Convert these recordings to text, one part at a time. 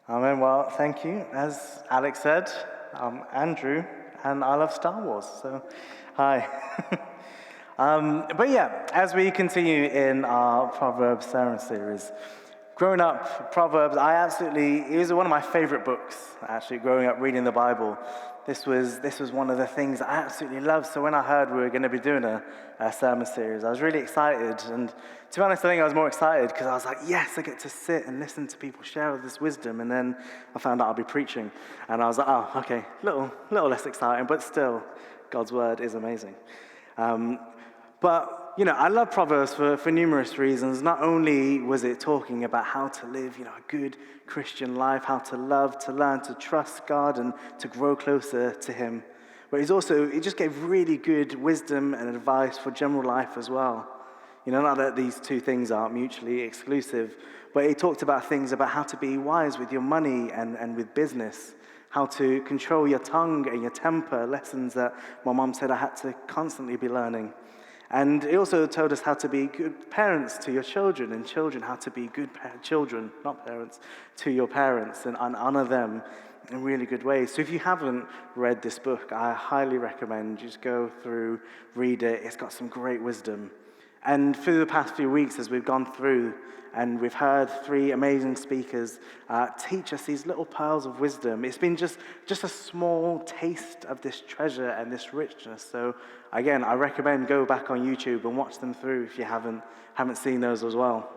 Amen. Well, thank you. As Alex said, I'm Andrew, and I love Star Wars. So, hi. But yeah, as we continue in our Proverbs sermon series, growing up, Proverbs, it was one of my favorite books, actually, growing up reading the Bible. This was one of the things I absolutely loved. So when I heard we were going to be doing a sermon series, I was really excited. And to be honest, I think I was more excited because I was like, yes, I get to sit and listen to people share all this wisdom. And then I found out I'll be preaching. And I was like, oh, okay, little less exciting, but still, God's word is amazing. But, I love Proverbs for numerous reasons. Not only was it talking about how to live, a good Christian life, how to love, to learn, to trust God, and to grow closer to Him, but it just gave really good wisdom and advice for general life as well. Not that these two things are mutually exclusive, but it talked about things about how to be wise with your money and with business, how to control your tongue and your temper, lessons that my mom said I had to constantly be learning. And it also told us how to be good parents to your children, and children how to be good children, not parents, to your parents, and honor them in really good ways. So if you haven't read this book, I highly recommend you just go through, read it. It's got some great wisdom. And through the past few weeks, as we've gone through and we've heard three amazing speakers teach us these little pearls of wisdom, it's been just a small taste of this treasure and this richness. So again, I recommend go back on YouTube and watch them through if you haven't seen those as well.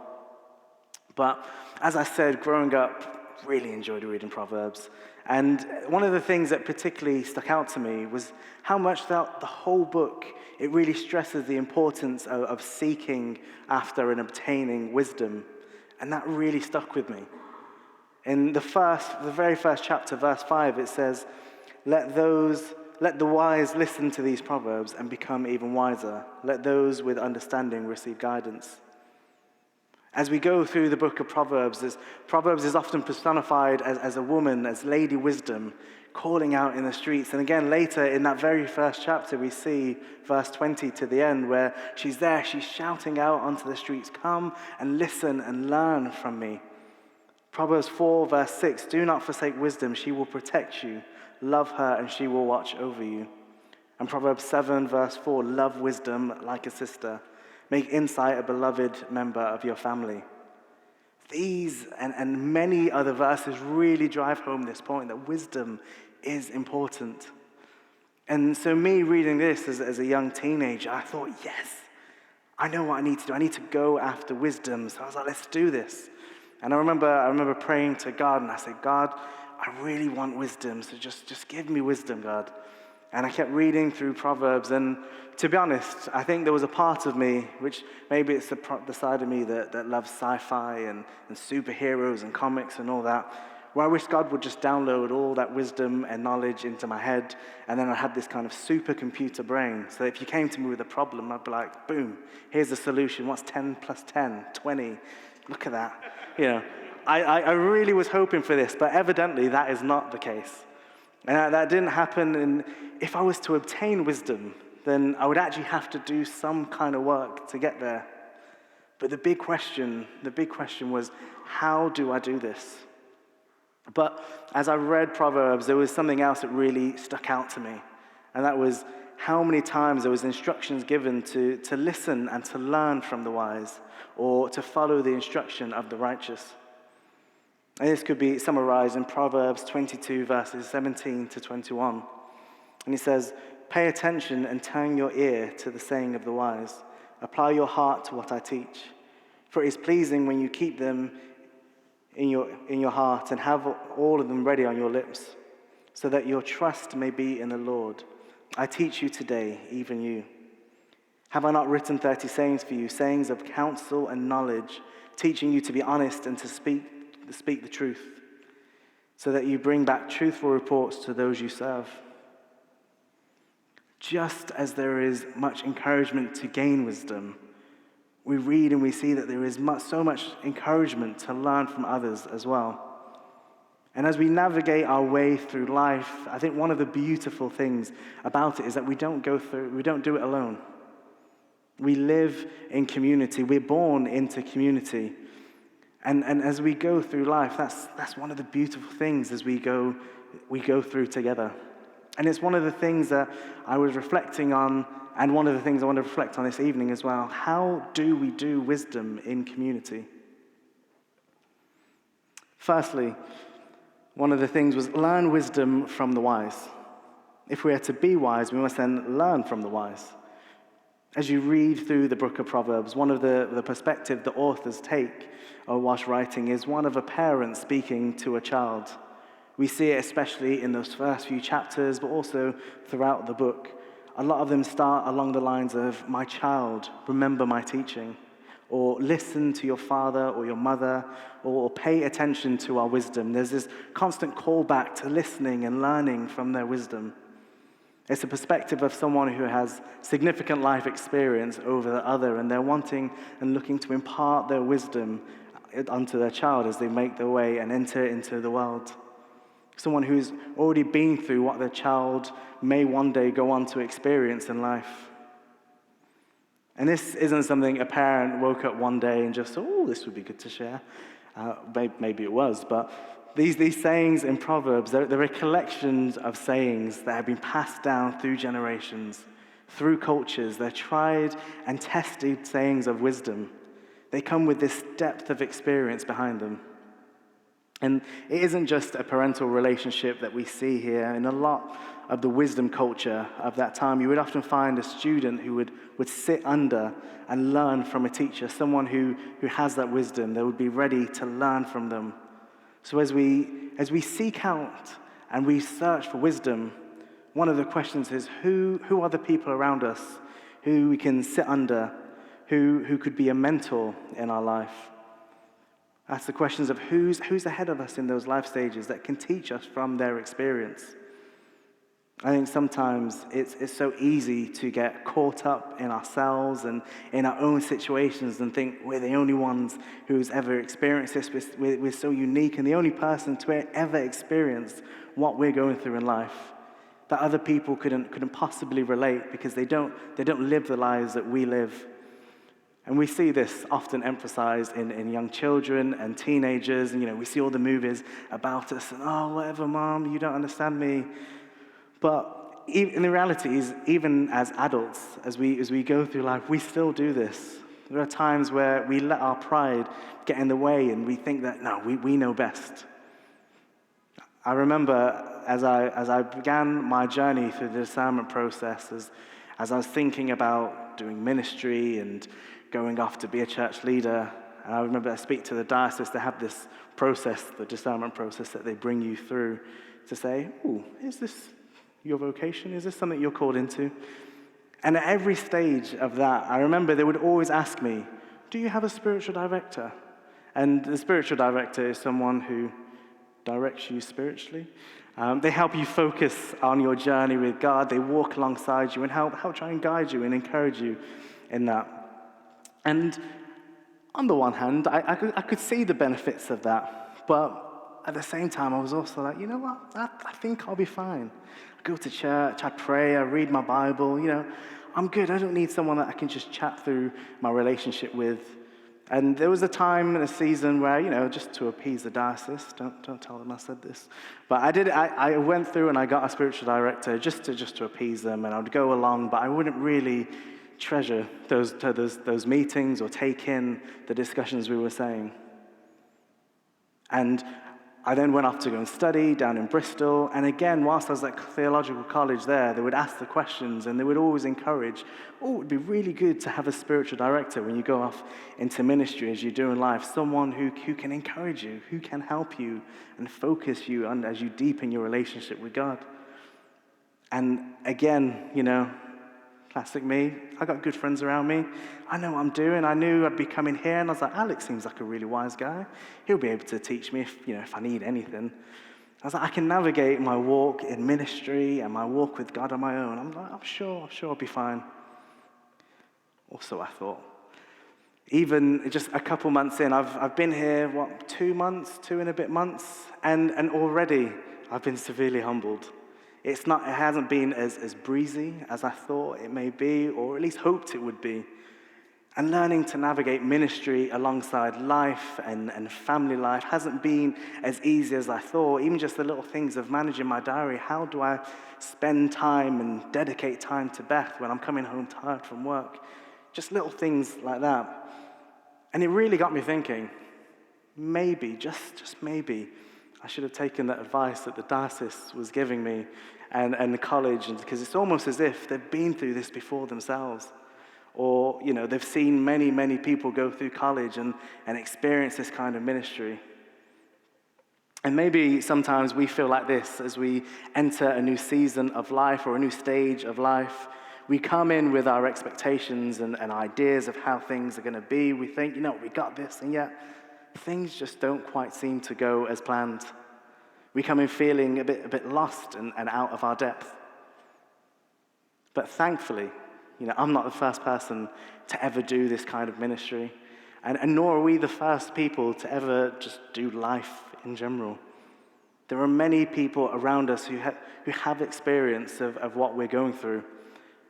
But as I said, growing up, really enjoyed reading Proverbs. And one of the things that particularly stuck out to me was how much throughout the whole book, it really stresses the importance of seeking after and obtaining wisdom. And that really stuck with me. In the very first chapter, verse 5, it says, let the wise listen to these proverbs and become even wiser. Let those with understanding receive guidance. As we go through the book of Proverbs is often personified as a woman, as Lady Wisdom, calling out in the streets. And again, later in that very first chapter, we see verse 20 to the end, where she's shouting out onto the streets, come and listen and learn from me. Proverbs 4, verse 6, do not forsake wisdom, she will protect you. Love her and she will watch over you. And Proverbs 7, verse 4, love wisdom like a sister. Make insight a beloved member of your family. These and many other verses really drive home this point that wisdom is important. And so me reading this as a young teenager, I thought, yes, I know what I need to do. I need to go after wisdom. So I was like, let's do this. And I remember praying to God, and I said, God, I really want wisdom, so just give me wisdom, God. And I kept reading through Proverbs, and to be honest, I think there was a part of me, which maybe it's the side of me that loves sci-fi and superheroes and comics and all that, where I wish God would just download all that wisdom and knowledge into my head, and then I had this kind of supercomputer brain, so if you came to me with a problem, I'd be like, boom, here's the solution. What's 10 plus 10? 20. Look at that. I really was hoping for this, but evidently that is not the case. And that didn't happen, and if I was to obtain wisdom, then I would actually have to do some kind of work to get there. But the big question was, how do I do this? But as I read Proverbs, there was something else that really stuck out to me, and that was how many times there was instructions given to listen and to learn from the wise, or to follow the instruction of the righteous. And this could be summarized in Proverbs 22, verses 17 to 21. And he says, pay attention and turn your ear to the saying of the wise. Apply your heart to what I teach. For it is pleasing when you keep them in your heart and have all of them ready on your lips, so that your trust may be in the Lord. I teach you today, even you. Have I not written 30 sayings for you, sayings of counsel and knowledge, teaching you to be honest and to speak the truth, so that you bring back truthful reports to those you serve? Just as there is much encouragement to gain wisdom, we read and we see that there is so much encouragement to learn from others as well. And as we navigate our way through life, I think one of the beautiful things about it is that we don't do it alone. We live in community. We're born into community. And as we go through life, that's one of the beautiful things as we go through together. And it's one of the things that I was reflecting on, and one of the things I want to reflect on this evening as well. How do we do wisdom in community? Firstly, one of the things was learn wisdom from the wise. If we are to be wise, we must then learn from the wise. As you read through the book of Proverbs, one of the perspective the authors take whilst writing is one of a parent speaking to a child. We see it especially in those first few chapters, but also throughout the book. A lot of them start along the lines of, "My child, remember my teaching," or "Listen to your father or your mother," or "Pay attention to our wisdom." There's this constant callback to listening and learning from their wisdom. It's a perspective of someone who has significant life experience over the other, and they're wanting and looking to impart their wisdom onto their child as they make their way and enter into the world. Someone who's already been through what their child may one day go on to experience in life. And this isn't something a parent woke up one day and just, "Oh, this would be good to share." Maybe it was, but these sayings in Proverbs, they're a collection of sayings that have been passed down through generations, through cultures. They're tried and tested sayings of wisdom. They come with this depth of experience behind them. And it isn't just a parental relationship that we see here. In a lot of the wisdom culture of that time, you would often find a student who would sit under and learn from a teacher, someone who has that wisdom, that would be ready to learn from them. So as we seek out and we search for wisdom, one of the questions is, who are the people around us who we can sit under, who could be a mentor in our life? Ask the questions of who's ahead of us in those life stages that can teach us from their experience. I think sometimes it's so easy to get caught up in ourselves and in our own situations and think we're the only ones who's ever experienced this. We're so unique and the only person to ever experience what we're going through in life. That other people couldn't possibly relate because they don't live the lives that we live. And we see this often emphasized in young children and teenagers. And, we see all the movies about us. And, "Oh, whatever, Mom, you don't understand me." But in the reality is, even as adults, as we go through life, we still do this. There are times where we let our pride get in the way and we think that, no, we know best. I remember as I began my journey through the discernment process, as I was thinking about doing ministry and going off to be a church leader, and I remember I speak to the diocese, they have this process, the discernment process that they bring you through to say, "Ooh, is this your vocation? Is this something you're called into?" And at every stage of that, I remember they would always ask me, "Do you have a spiritual director?" And the spiritual director is someone who directs you spiritually. They help you focus on your journey with God. They walk alongside you and help try and guide you and encourage you in that. And on the one hand, I could see the benefits of that, but at the same time, I was also like, you know what? I think I'll be fine. I go to church, I pray, I read my Bible. I'm good. I don't need someone that I can just chat through my relationship with. And there was a time in a season where, just to appease the diocese, don't tell them I said this, but I went through and I got a spiritual director just to appease them, and I would go along, but I wouldn't really treasure those meetings or take in the discussions we were saying. And I then went off to go and study down in Bristol, and again, whilst I was at theological college there, they would ask the questions and they would always encourage, "Oh, it would be really good to have a spiritual director when you go off into ministry as you do in life, someone who can encourage you, who can help you and focus you on as you deepen your relationship with God." And again, classic me, I got good friends around me. I know what I'm doing. I knew I'd be coming here, and I was like, Alex seems like a really wise guy. He'll be able to teach me if I need anything. I was like, I can navigate my walk in ministry and my walk with God on my own. I'm like, I'm sure I'll be fine. Also, I thought, even just a couple months in, I've been here, 2 and a bit months, and already I've been severely humbled. It hasn't been as breezy as I thought it may be, or at least hoped it would be. And learning to navigate ministry alongside life and family life hasn't been as easy as I thought. Even just the little things of managing my diary. How do I spend time and dedicate time to Beth when I'm coming home tired from work? Just little things like that. And it really got me thinking, maybe, just maybe, I should have taken that advice that the diocese was giving me and the college, because it's almost as if they've been through this before themselves. Or, they've seen many, many people go through college and experience this kind of ministry. And maybe sometimes we feel like this as we enter a new season of life or a new stage of life. We come in with our expectations and ideas of how things are going to be. We think, we got this, and yet things just don't quite seem to go as planned. We come in feeling a bit lost and out of our depth. But thankfully, I'm not the first person to ever do this kind of ministry, and nor are we the first people to ever just do life in general. There are many people around us who have experience of what we're going through.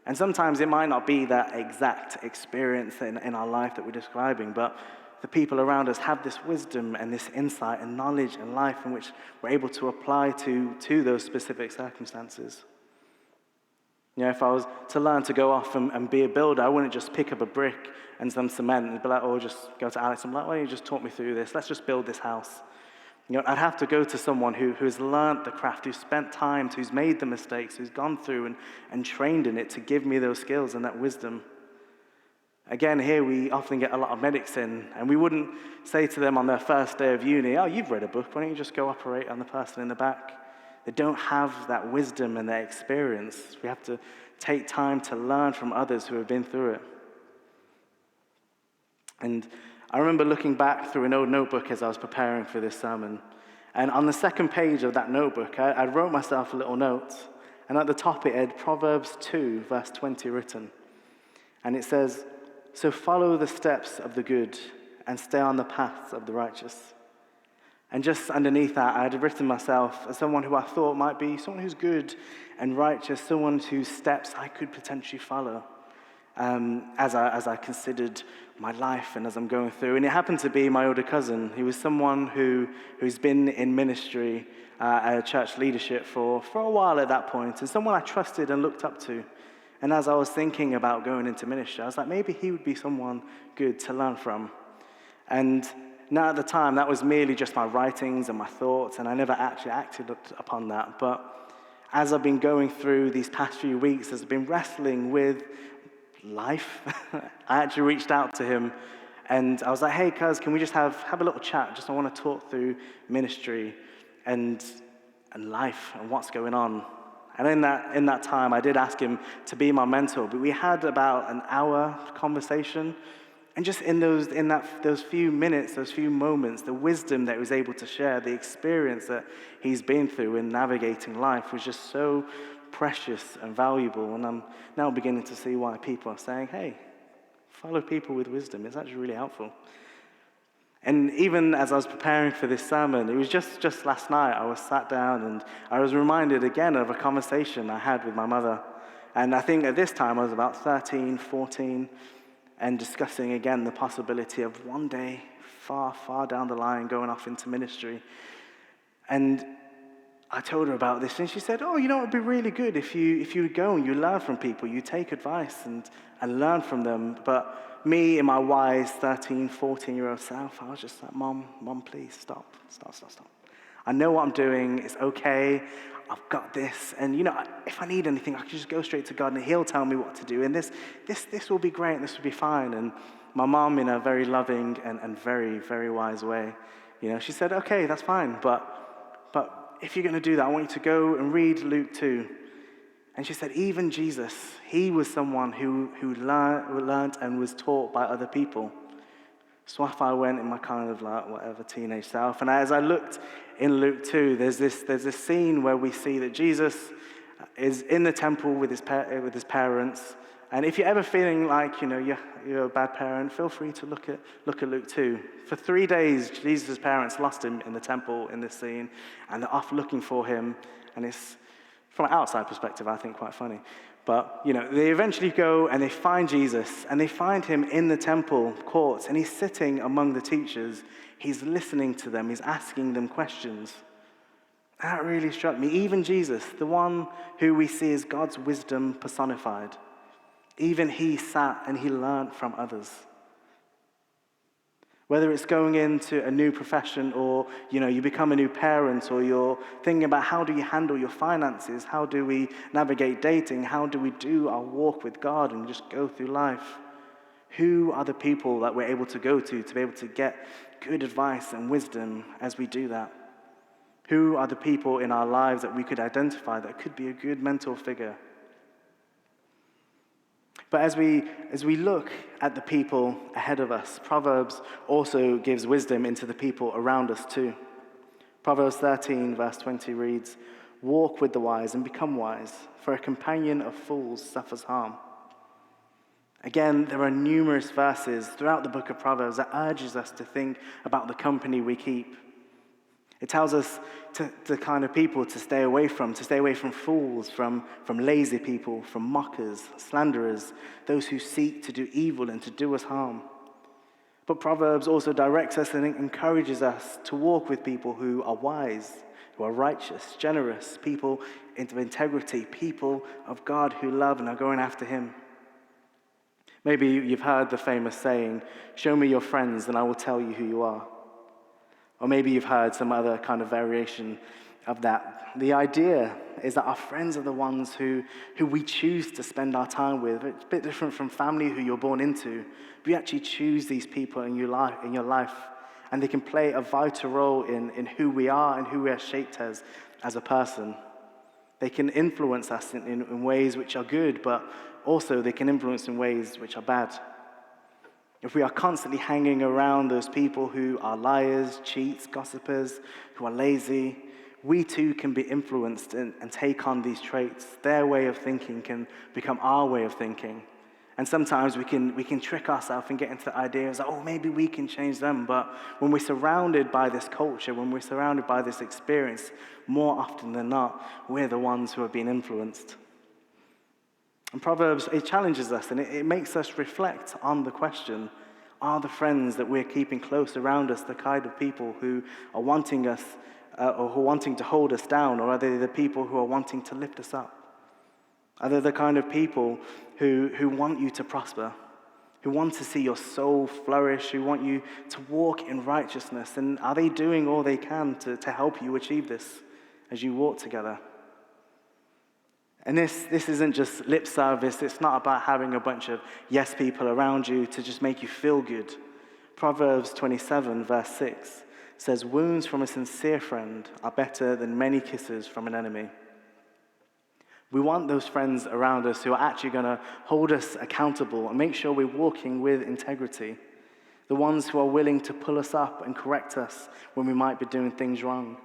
And sometimes it might not be that exact experience in our life that we're describing, but the people around us have this wisdom and this insight and knowledge and life in which we're able to apply to those specific circumstances. If I was to learn to go off and be a builder, I wouldn't just pick up a brick and some cement and be like, just go to Alex and be like, why don't you just talk me through this? Let's just build this house. I'd have to go to someone who's learned the craft, who's spent time, who's made the mistakes, who's gone through and trained in it to give me those skills and that wisdom. Again, here we often get a lot of medics in, and we wouldn't say to them on their first day of uni, you've read a book, why don't you just go operate on the person in the back? They don't have that wisdom and that experience. We have to take time to learn from others who have been through it. And I remember looking back through an old notebook as I was preparing for this sermon. And on the second page of that notebook, I wrote myself a little note. And at the top it had Proverbs 2, verse 20 written. And it says, "So follow the steps of the good and stay on the paths of the righteous." And just underneath that, I had written myself as someone who I thought might be someone who's good and righteous, someone whose steps I could potentially follow as I considered my life and as I'm going through. And it happened to be my older cousin. He was someone who's been in ministry, church leadership for a while at that point, and someone I trusted and looked up to. And as I was thinking about going into ministry, I was like, maybe he would be someone good to learn from. And now at the time, that was merely just my writings and my thoughts, and I never actually acted upon that. But as I've been going through these past few weeks, as I've been wrestling with life, I actually reached out to him, and I was like, hey, cuz, can we just have a little chat? Just I want to talk through ministry and life and what's going on. And in that time, I did ask him to be my mentor, but we had about an hour conversation. And just in those few minutes, those few moments, the wisdom that he was able to share, the experience that he's been through in navigating life was just so precious and valuable. And I'm now beginning to see why people are saying, hey, follow people with wisdom. It's actually really helpful. And even as I was preparing for this sermon, it was just last night, I was sat down and I was reminded again of a conversation I had with my mother. And I think at this time I was about 13, 14, and discussing again the possibility of one day, far, far down the line, going off into ministry. And I told her about this, and she said, it would be really good if you go and you learn from people, you take advice and learn from them. But me, in my wise 13, 14-year-old self, I was just like, Mom, please, stop. I know what I'm doing, it's okay, I've got this, and if I need anything, I can just go straight to God and he'll tell me what to do, and this will be great, and this will be fine. And my mom, in a very loving and very, very wise way, she said, okay, that's fine, but if you're going to do that, I want you to go and read Luke 2. And she said, even Jesus, he was someone who learned and was taught by other people. So off I went in my kind of like whatever teenage self. And as I looked in Luke 2, there's this scene where we see that Jesus is in the temple with his parents. And if you're ever feeling like you're a bad parent, feel free to look at Luke 2. For 3 days, Jesus' parents lost him in the temple in this scene, and they're off looking for him. And it's, from an outside perspective, I think quite funny. But, they eventually go and they find Jesus, and they find him in the temple courts, and he's sitting among the teachers. He's listening to them. He's asking them questions. That really struck me. Even Jesus, the one who we see as God's wisdom personified, even he sat and he learned from others. Whether it's going into a new profession or, you become a new parent, or you're thinking about how do you handle your finances, how do we navigate dating, how do we do our walk with God and just go through life? Who are the people that we're able to go to be able to get good advice and wisdom as we do that? Who are the people in our lives that we could identify that could be a good mentor figure? But as we look at the people ahead of us, Proverbs also gives wisdom into the people around us too. Proverbs 13, verse 20 reads, "Walk with the wise and become wise, for a companion of fools suffers harm." Again, there are numerous verses throughout the book of Proverbs that urges us to think about the company we keep. It tells us the kind of people to stay away from fools, from lazy people, from mockers, slanderers, those who seek to do evil and to do us harm. But Proverbs also directs us and encourages us to walk with people who are wise, who are righteous, generous, people of integrity, people of God who love and are going after him. Maybe you've heard the famous saying, "Show me your friends and I will tell you who you are." Or maybe you've heard some other kind of variation of that. The idea is that our friends are the ones who we choose to spend our time with. It's a bit different from family who you're born into. We actually choose these people in your life, and they can play a vital role in who we are and who we are shaped as a person. They can influence us in ways which are good, but also they can influence in ways which are bad. If we are constantly hanging around those people who are liars, cheats, gossipers, who are lazy, we too can be influenced and take on these traits. Their way of thinking can become our way of thinking. And sometimes we can trick ourselves and get into the ideas that, maybe we can change them. But when we're surrounded by this culture, when we're surrounded by this experience, more often than not, we're the ones who are being influenced. And Proverbs, it challenges us and it makes us reflect on the question, are the friends that we're keeping close around us the kind of people who are wanting us or who are wanting to hold us down, or are they the people who are wanting to lift us up? Are they the kind of people who want you to prosper, who want to see your soul flourish, who want you to walk in righteousness? And are they doing all they can to help you achieve this as you walk together? And this isn't just lip service. It's not about having a bunch of yes people around you to just make you feel good. Proverbs 27, verse 6 says, "Wounds from a sincere friend are better than many kisses from an enemy." We want those friends around us who are actually going to hold us accountable and make sure we're walking with integrity. The ones who are willing to pull us up and correct us when we might be doing things wrong.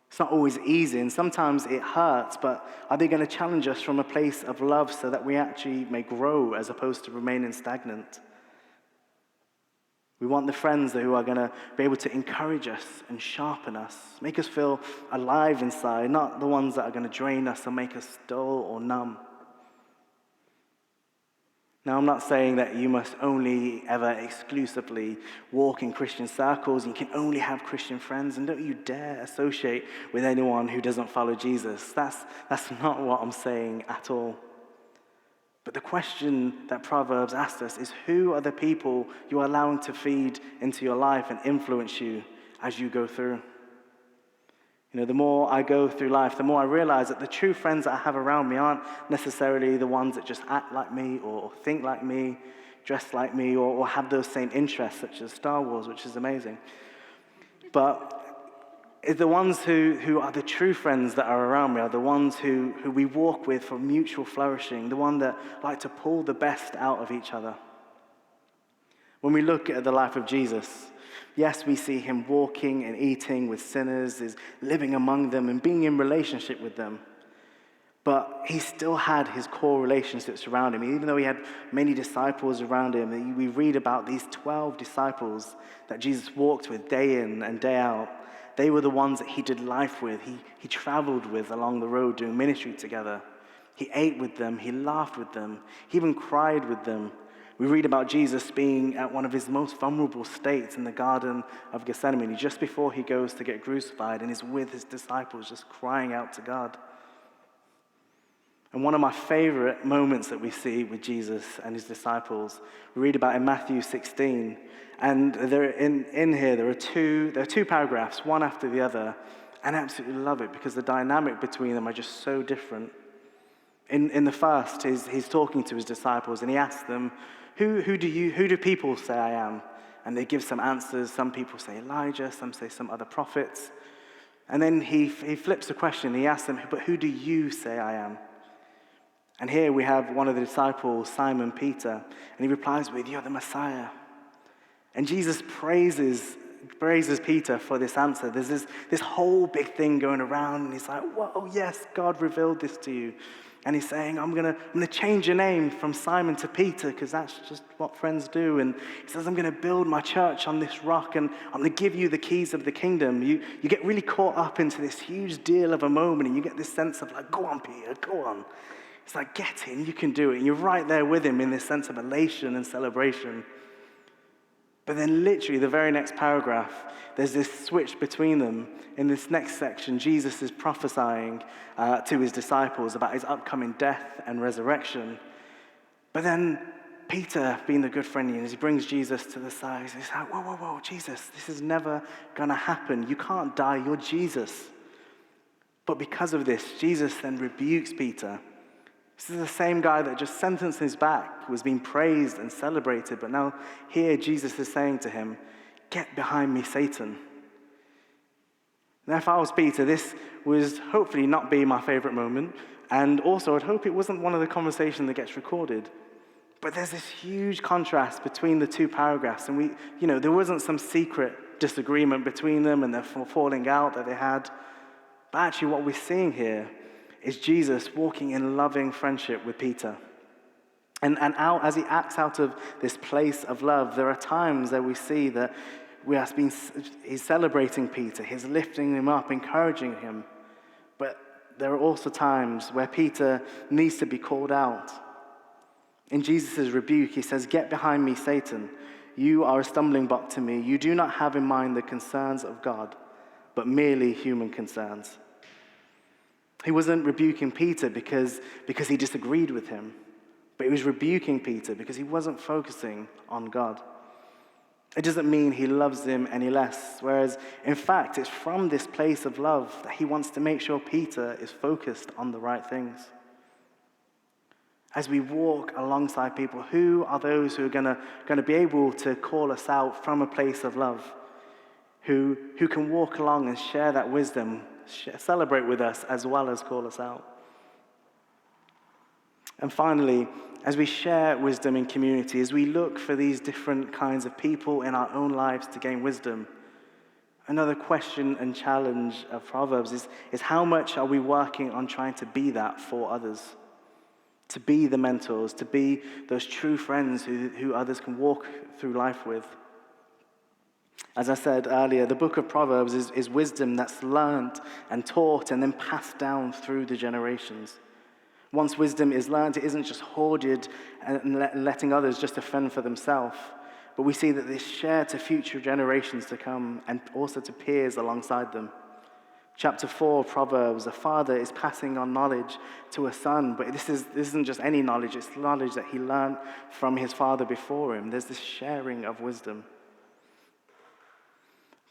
It's not always easy, and sometimes it hurts, but are they going to challenge us from a place of love so that we actually may grow as opposed to remaining stagnant? We want the friends who are going to be able to encourage us and sharpen us, make us feel alive inside, not the ones that are going to drain us and make us dull or numb. Now, I'm not saying that you must only ever exclusively walk in Christian circles and you can only have Christian friends, and don't you dare associate with anyone who doesn't follow Jesus. That's not what I'm saying at all. But the question that Proverbs asks us is, who are the people you are allowing to feed into your life and influence you as you go through? The more I go through life, the more I realize that the true friends that I have around me aren't necessarily the ones that just act like me or think like me, dress like me, or have those same interests, such as Star Wars, which is amazing. But the ones who are the true friends that are around me are the ones who we walk with for mutual flourishing, the ones that like to pull the best out of each other. When we look at the life of Jesus, yes, we see him walking and eating with sinners, is living among them and being in relationship with them. But he still had his core relationships around him. Even though he had many disciples around him, we read about these 12 disciples that Jesus walked with day in and day out. They were the ones that he did life with. He traveled with along the road doing ministry together. He ate with them. He laughed with them. He even cried with them. We read about Jesus being at one of his most vulnerable states in the Garden of Gethsemane, just before he goes to get crucified, and is with his disciples just crying out to God. And one of my favorite moments that we see with Jesus and his disciples, we read about in Matthew 16. And in here, there are two paragraphs, one after the other. And I absolutely love it because the dynamic between them are just so different. In the first, he's talking to his disciples, and he asks them, who do people say I am? And they give some answers. Some people say Elijah, some say some other prophets. And then he flips the question. He asks them, but who do you say I am? And here we have one of the disciples, Simon Peter, and he replies with, you're the Messiah. And Jesus praises Peter for this answer. There's this whole big thing going around, and he's like, whoa, yes, God revealed this to you. And he's saying, I'm gonna change your name from Simon to Peter, because that's just what friends do. And he says, I'm gonna build my church on this rock, and I'm gonna give you the keys of the kingdom. You get really caught up into this huge deal of a moment, and you get this sense of like, go on, Peter, go on. It's like, get in, you can do it. And you're right there with him in this sense of elation and celebration. But then literally the very next paragraph, there's this switch between them. In this next section, Jesus is prophesying to his disciples about his upcoming death and resurrection. But then Peter, being the good friend he is, he brings Jesus to the side. He's like, whoa, Jesus, this is never going to happen. You can't die, you're Jesus. But because of this, Jesus then rebukes Peter. This is the same guy that just sentenced his back, was being praised and celebrated, but now here Jesus is saying to him, get behind me, Satan. Now, if I was Peter, this was hopefully not be my favorite moment, and also I'd hope it wasn't one of the conversations that gets recorded. But there's this huge contrast between the two paragraphs, and there wasn't some secret disagreement between them and the falling out that they had. But actually what we're seeing here is Jesus walking in loving friendship with Peter. And as he acts out of this place of love, there are times that we see that he's celebrating Peter, he's lifting him up, encouraging him. But there are also times where Peter needs to be called out. In Jesus' rebuke, he says, get behind me, Satan. You are a stumbling block to me. You do not have in mind the concerns of God, but merely human concerns. He wasn't rebuking Peter because he disagreed with him, but he was rebuking Peter because he wasn't focusing on God. It doesn't mean he loves him any less, whereas, in fact, it's from this place of love that he wants to make sure Peter is focused on the right things. As we walk alongside people, who are those who are going to be able to call us out from a place of love, who can walk along and share that wisdom, celebrate with us as well as call us out. And finally, as we share wisdom in community, as we look for these different kinds of people in our own lives to gain wisdom, another question and challenge of Proverbs is how much are we working on trying to be that for others? To be the mentors, to be those true friends who others can walk through life with. As I said earlier, the book of Proverbs is wisdom that's learned and taught and then passed down through the generations. Once wisdom is learned, it isn't just hoarded and letting others just defend for themselves, but we see that it's shared to future generations to come and also to peers alongside them. Chapter 4 of Proverbs, a father is passing on knowledge to a son, but this isn't just any knowledge, it's knowledge that he learned from his father before him. There's this sharing of wisdom.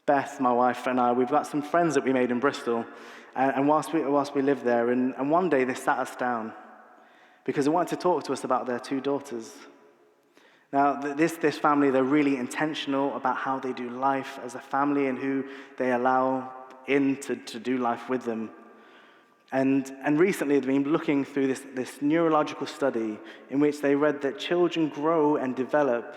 Beth, my wife, and I, we've got some friends that we made in Bristol, and whilst we lived there, and one day they sat us down because they wanted to talk to us about their two daughters. Now, this family, they're really intentional about how they do life as a family and who they allow in to do life with them. And recently they've been looking through this neurological study in which they read that children grow and develop,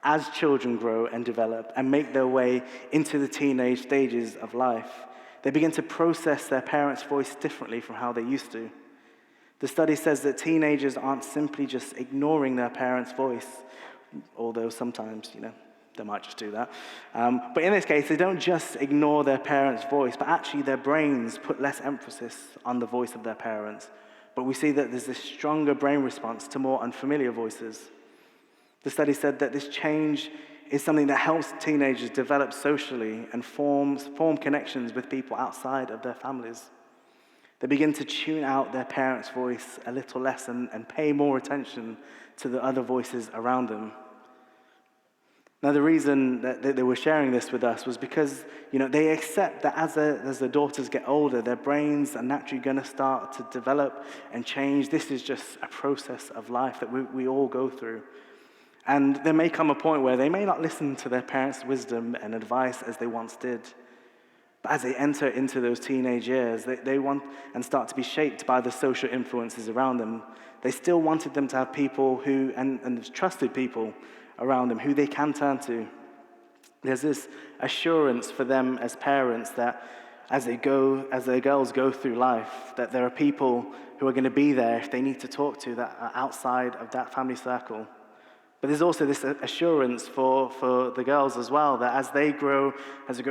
as children grow and develop and make their way into the teenage stages of life, they begin to process their parents' voice differently from how they used to. The study says that teenagers aren't simply just ignoring their parents' voice, although sometimes, They might just do that. But in this case, they don't just ignore their parents' voice, but actually their brains put less emphasis on the voice of their parents. But we see that there's this stronger brain response to more unfamiliar voices. The study said that this change is something that helps teenagers develop socially and form connections with people outside of their families. They begin to tune out their parents' voice a little less and pay more attention to the other voices around them. Now, the reason that they were sharing this with us was because, they accept that as their daughters get older, their brains are naturally going to start to develop and change. This is just a process of life that we all go through. And there may come a point where they may not listen to their parents' wisdom and advice as they once did. But as they enter into those teenage years, they want and start to be shaped by the social influences around them. They still wanted them to have people who, and trusted people around them who they can turn to. There's this assurance for them as parents that as their girls go through life, that there are people who are going to be there if they need to talk to that are outside of that family circle. But there's also this assurance for the girls as well, that as they go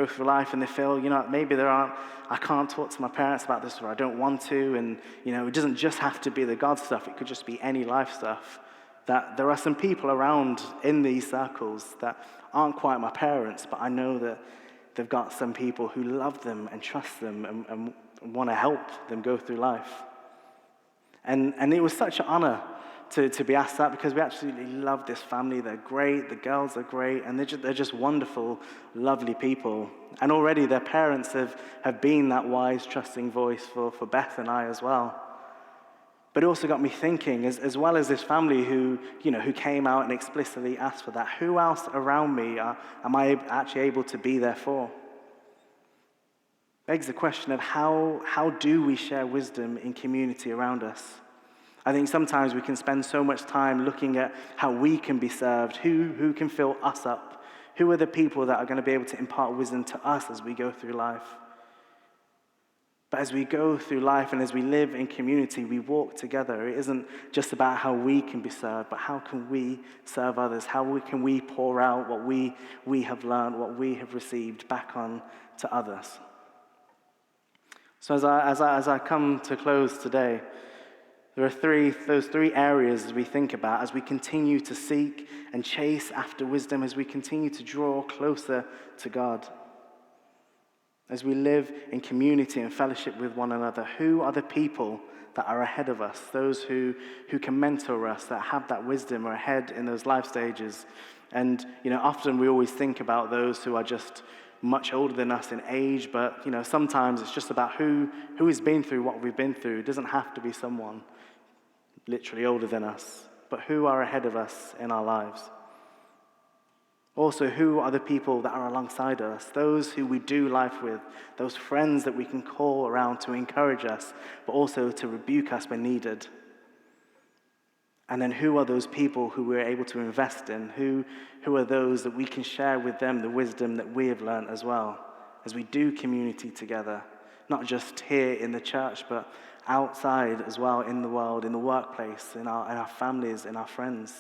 through life and they feel, maybe I can't talk to my parents about this, or I don't want to, and, it doesn't just have to be the God stuff, it could just be any life stuff, that there are some people around in these circles that aren't quite my parents, but I know that they've got some people who love them and trust them and want to help them go through life. And it was such an honor to be asked that, because we absolutely love this family. They're great, the girls are great, and they're just wonderful, lovely people. And already their parents have been that wise, trusting voice for Beth and I as well. But it also got me thinking, as well as this family who came out and explicitly asked for that, who else around me am I actually able to be there for? Begs the question of how do we share wisdom in community around us? I think sometimes we can spend so much time looking at how we can be served, who can fill us up, who are the people that are going to be able to impart wisdom to us as we go through life. But as we go through life and as we live in community, we walk together. It isn't just about how we can be served, but how can we serve others? How can we pour out what we have learned, what we have received back on to others? So as I come to close today, there are those three areas we think about as we continue to seek and chase after wisdom, as we continue to draw closer to God. As we live in community and fellowship with one another, who are the people that are ahead of us, those who can mentor us, that have that wisdom, are ahead in those life stages? And, often we always think about those who are just much older than us in age, but, sometimes it's just about who has been through what we've been through. It doesn't have to be someone literally older than us, but who are ahead of us in our lives. Also, who are the people that are alongside us, those who we do life with, those friends that we can call around to encourage us, but also to rebuke us when needed. And then who are those people who we're able to invest in? Who are those that we can share with them the wisdom that we have learned as well, as we do community together, not just here in the church, but outside as well, in the world, in the workplace, in our families, in our friends.